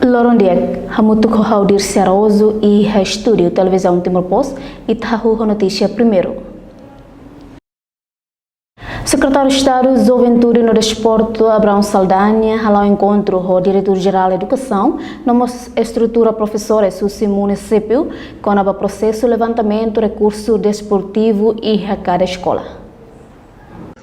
Lorondiek, Hamutuk Haudir Seroso e Estúdio Televisão Timor Post e Tahu Notícia Primeiro. Secretário de Estado de Juventude no Desporto, Abraão Saldanha, ao encontro com o Diretor-Geral de Educação, numa estrutura professores do município, com o processo de levantamento de recurso desportivo e a cada escola.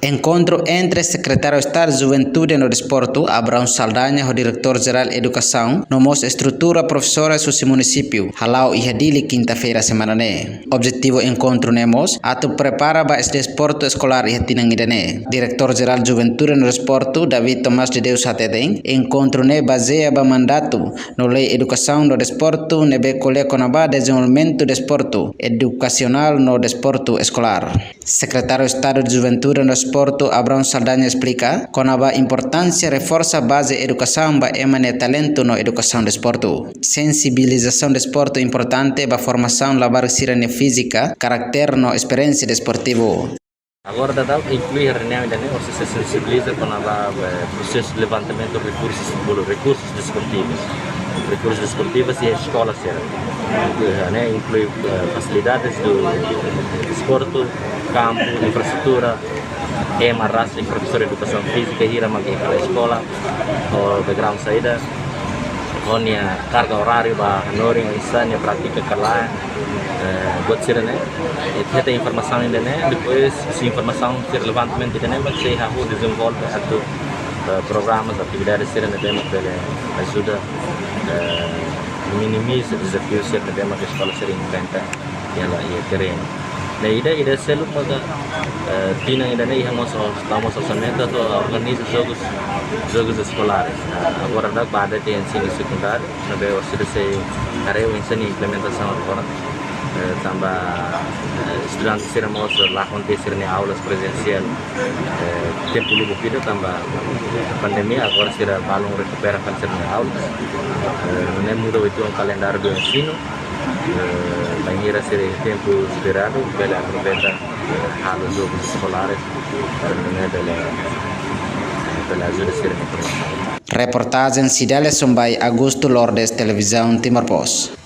Encontro entre Secretário de Estado de Juventude no Desporto, Abraão Saldanha, o Diretor-Geral de Educação, numa estrutura professores do município, halau e hadili quinta-feira semana né. Objetivo encontro nemos, atu prepara para este desporto escolar e hatinangidane. Diretor-Geral de Juventude no Desporto, David Tomás de Deus Hatedeng, encontro ne baseia ba mandato no Lei Educação no Desporto, nebe colhe conaba desenvolvimento desporto educacional no desporto escolar. Secretário de Estado de Juventude no Desporto, Abraão Saldanha explica que a importância reforça a base de educação para emanar talento na educação do desporto. Sensibilização do desporto é importante para a formação da barreira física, caráter na experiência desportiva. Agora dá para incluir a reunião ainda, ou se sensibiliza com o processo de levantamento de recursos desportivos. Recursos desportivos e a escola inclui facilidades do desporto, campo, infraestrutura, raça de professor de educação física, ir a escola, o background saída, onde a carga horária, a noring, a insânia, a prática, carla, buat sira né, e tem informação ainda né, depois se informação que relevantemente ainda né, vai ser how desenvolve atau programas, atividades sira né, demo que ajuda minimizar desafios que demo que a escola sira enfrenta e terreno. Na ida selalu pada tina ainda né, estamos orçamento atau organiza jogos escolares. Agora dá para ter ensino secundário, também o CDC carrega o ensino e implementação agora. Tambah estudantes sira moça lá acontecer em aulas presencial tempo lugo vida tambah pandemia agora sira balong recupera fazer em aulas não muda itu calendário do ensino banheira sira tempo esperado pela aproveita aos jogos escolares pela ajuda sira. Reportagem Cidade Sombai Augusto Lourdes, Televisão Timor Post.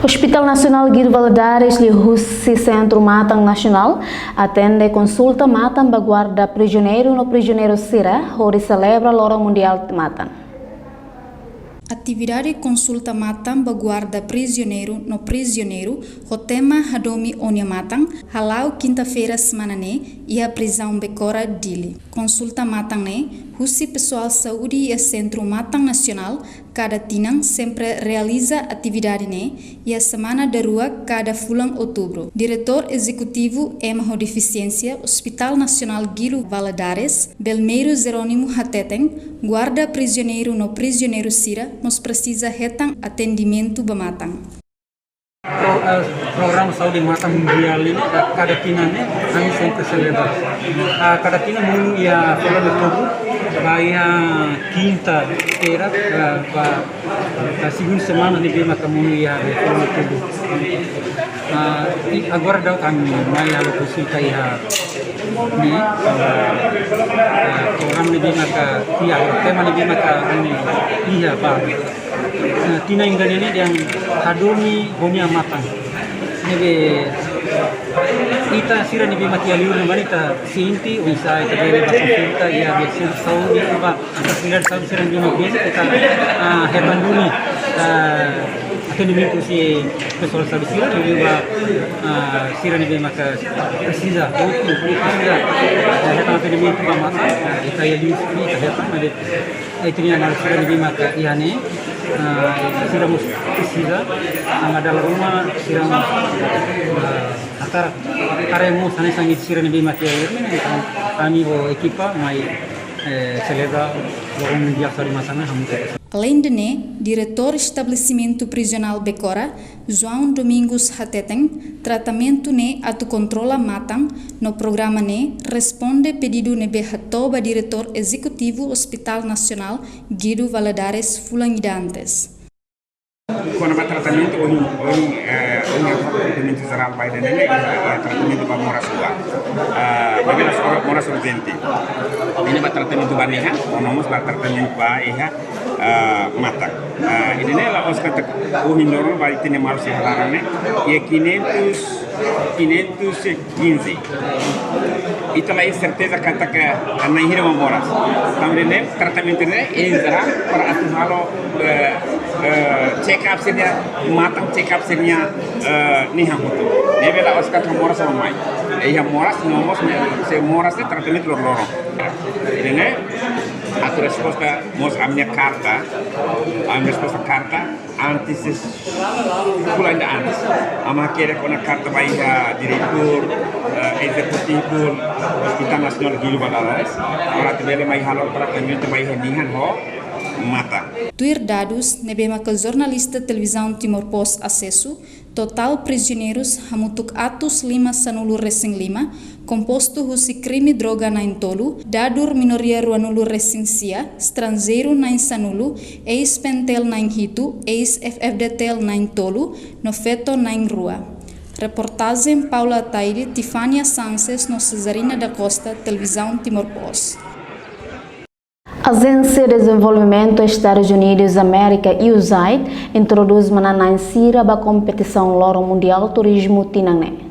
Hospital Nacional Guido Valadares e o Centro Matang Nacional atende consulta Matang Baguarda Prisioneiro no Prisioneiro Sira, onde celebra a Lora Mundial de Matang. Atividade consulta Matang Baguarda Prisioneiro no Prisioneiro, o tema Hadomi Onia Matang, halau quinta-feira semana ne e a prisão Becora Dili. Consulta Matang ne, Husi Pessoal Saúde e Centro Matang Nacional, cada tinang sempre realiza atividade ne e a semana da rua cada fulang outubro. Diretor Executivo Hemorrodeficiência, Hospital Nacional Guido Valadares, Belmeiro Jerônimo Hateteng, guarda prisioneiro no Prisioneiro Sira, nos precisa retang atendimento bamatang. Program saúde mata mundial ini kada tinane kami sempre celebra. Kada tina mulu ia fora de tudo bahia quinta-feira a segunda semana de bema kamu ia fora de tudo. Agora dá kami mai alo consulta ia ni program ni bema ka ia tema ni bema ka ni ia ba tina inggan ini yang Hadomi Onia Matang. Nebe ita sira ni bima kia liur manita sinti uisa ita bebe consulta ia biasa saúde ba sira sira bima biasa kita hebanduni atendimento si pessoal saúde sira ni ba sira ni bima ka precisa precisa atendimento ba mata ita ia liur ita heband ade ita ni ana sira ni bima ka iane sira mus precisa ada rumah sira atar karemu sana sangit sira ni bima kia kami o equipa mai celebra Lora Mundial Saúde Matang Além de ne, diretor estabelecimento prisional Becora, João Domingos Hateteng, tratamento ne atu controla Matang, no programa ne, responde pedido nebe hatoba diretor executivo Hospital Nacional Guido Valadares Fulangidantes. Quando vai tratamento tratamento geral vai dentro tratamento para morar sua bagaimana morar urgente ini tratamento baniha nomos tratamento ba iha matang. Ini lah os kata uhindoro bari tene malu si halarane ia 515. Itulah certeza kata ke anai hira moras. Tamrin tratamento ne entra para atu halo check up seria matang check up seria ni hamutu. Nebe la os kata moras sama mai. Ia moras nomos se moras de tratamento loro. Ini a tu resposta mos a minha carta, antes pula ainda antes. Ama querer com a carta vai a diretor executivo Hospital Nasional Gili Balares. Para tiver mais halo tratamento vai rendihan ho mata. Tuir dados nebema que jornalista televisão Timor Post acesso, total prisioneiros hamutuk atus 5 sanulu resing 5, composto husi crime droga na intolu, dadur minoria ruanulu resinsia, estrangeiro na sanulu, ex-pentel na hitu, ex-FFDTL na intolu, no feto na rua. Reportagem Paula Taile, Tifania Sanches, no Cesarina da Costa, televisão Timor Post. A Agência de Desenvolvimento Estados Unidos da América, USAID, introduz uma insira para a competição Loro Mundial Turismo Tinangne.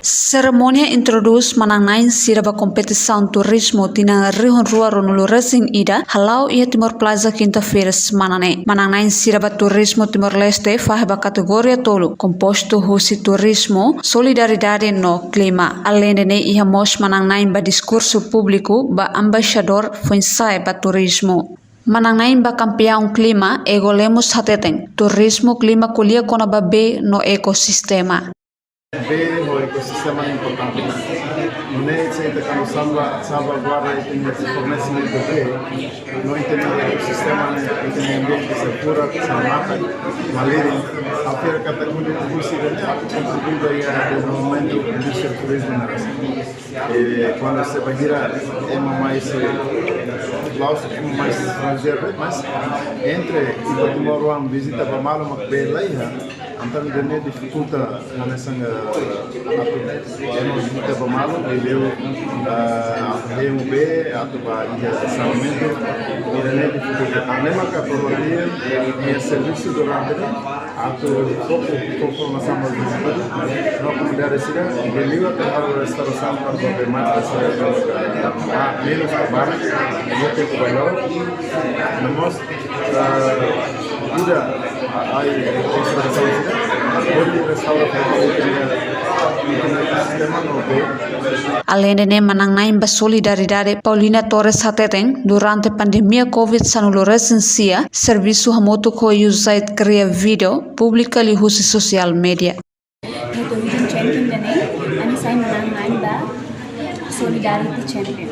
Cerimônia introduz manang sira ba kompetição turismo tina rihon rua ronulu resing ida halau ia Timor Plaza quinta-feira semanane. Manang sira ba turismo Timor Leste faz ba categoria tolu composto husi turismo solidariedade no clima. Além de ia mos manang ba discurso público ba embaixador funsai ba turismo. Manang ba campeão clima egolemos hateteng turismo clima kulia kona ba be no ecosistema. Ver o ecossistema é importante. Não é que quando salvaguarda o fornecimento de não entender o ecossistema, entender ambiente seguro, se mata, maléria, a feira categoria de publicidade contribui ao desenvolvimento do indústria do turismo na região. Quando se vai virar, é mais lógico, é mais estrangeiro, mas entre o Timor visita para Malo, uma bela então ele dificulta nessa dificulta para Malo, ele DMB atau salmento ele dificulta. A mesma categoria é serviço durante atau conformação mais visitada. Não comunidade será ele vai ter uma restauração para poder mais menos trabalho, muito tempo valor. Nós Além de manang ba solidariedade Paulina Torres hateteng durante pandemia COVID-19 recensia serviço hamoto ko USAID cria video publica li husi social media. Ito yung champion din ano sa manang ba solidarity champion.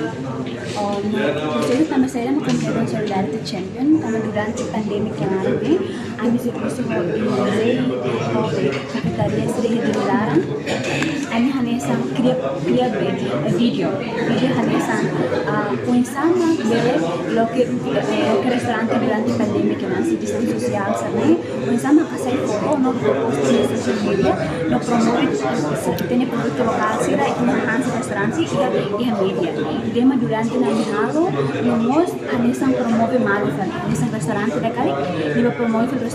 Jadi kami saya mengkumpulkan solidarity champion kami durante pandemik yang lalu kami situasi kafetaria sedikit dilarang kami hanya sang create video hanya sang pun sama bere lokir ke restoran durante pandemik yang lalu distancing sosial sana pun sama kasih foto no post di social media no promote seperti ini produk lokal sih itu mahal restoran sih iya media dia mah durante halo nomos anisang promove malufan anisang restaurante da kali dia promove restaurante.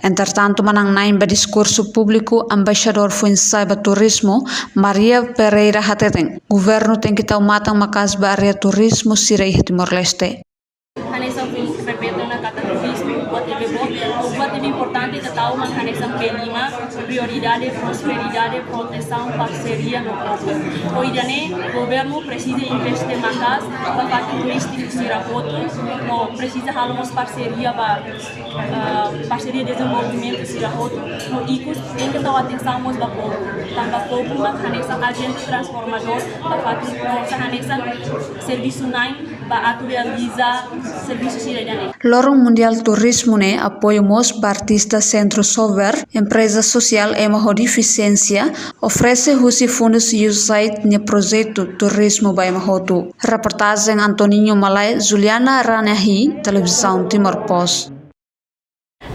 Entretanto manang ba discurso público embaixador funsai ba turismo Maria Pereira hateteng governo tem que tau matang makas ba area turismo sirei Timor Leste. Anisang respeto na kata turismo buat lebih importante que tahu anisang P5 prioridade prosperidade proteção parceria no povo. Hoje governo precisa investir makas para turismo Sirapoto no precisa halamos parceria para parceria desenvolvimento Sirapoto no ICOS tem que tahu atenção mos ba povo tanpa povo mas anisang agente transformador para anisang serviço nain ba atu realiza serviço cidadania. Lorong Mundial Turismo ne apoio mos Artista Centro Sober, empresa social hemodificência, oferece husi fundos USAID ne projeto turismo by Mahotu. Reportagem Antoninho Malay, Juliana Ranahi, televisão Timor Post.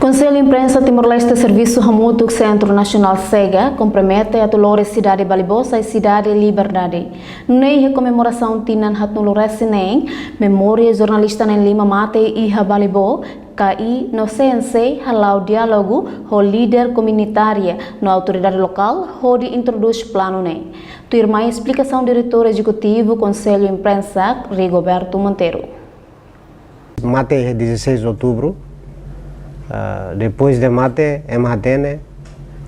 Conselho Imprensa Timor-Leste Serviço Hamutuk Centro Nacional SEGA compromete a Dolores Cidade Balibosa e Cidade Liberdade. Numa comemoração Tinan Hatnulores nem memória jornalista em Lima Mate e Balibo KI no CNC halau diálogo o líder comunitária na autoridade local onde introduz plano nem. Tu irmã explicação diretor executivo Conselho Imprensa Rigoberto Monteiro. Mate é 16 de outubro. Depois de mate, MHTN,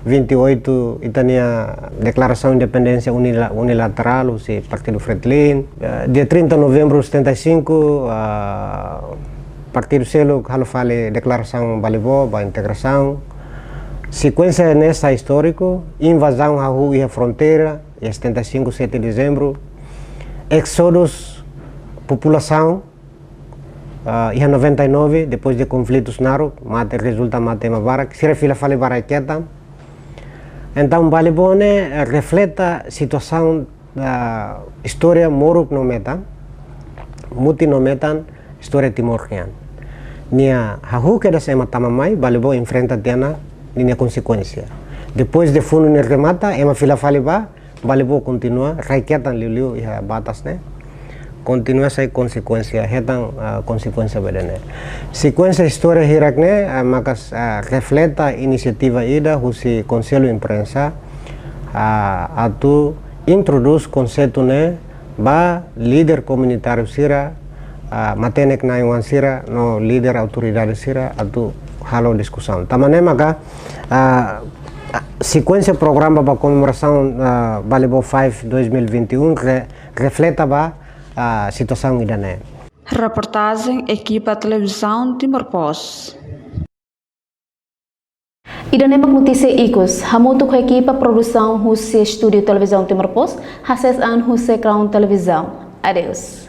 28, tinha declaração de independência unilateral, o Partido Fretilin. Dia 30 de novembro de 75, Partido Selo, fala declaração Balibó, a integração. Sequência nessa histórico, invasão à rua e à fronteira, em 75, 7 de dezembro. Exodus, população. Em 99, depois de conflitos naru, mate resulta mate mabarak, se refila fale baraqueta. Então, Balibone reflete a situação da história moruk no metan, muti no metan, história timor-rian. Nia hahu que das ema tamamai, Balibo enfrenta tiana nia consequência. Depois de fundo ne remata, ema fila fale ba, Balibo continua, raqueta liu e batas né. Continua essa consequência, retan consequência bedene. Sequência história hirakne, makas reflete a iniciativa ida, husi Conselho Imprensa, atu introduz conceito ne, ba líder comunitário sira, matenek na iwan sira, no líder autoridade sira, atu halo discussão. Tamane maka sequência programa para comemoração Balibo 5 2021 reflete ba a situação idane. Reportagem Equipa Televisão Timor-Post. Idanemak notícia Icos, hamutuk com a equipa produção Rússia Estúdio Televisão Timor-Post, Hasses an Rússia Crown Televisão. Adeus.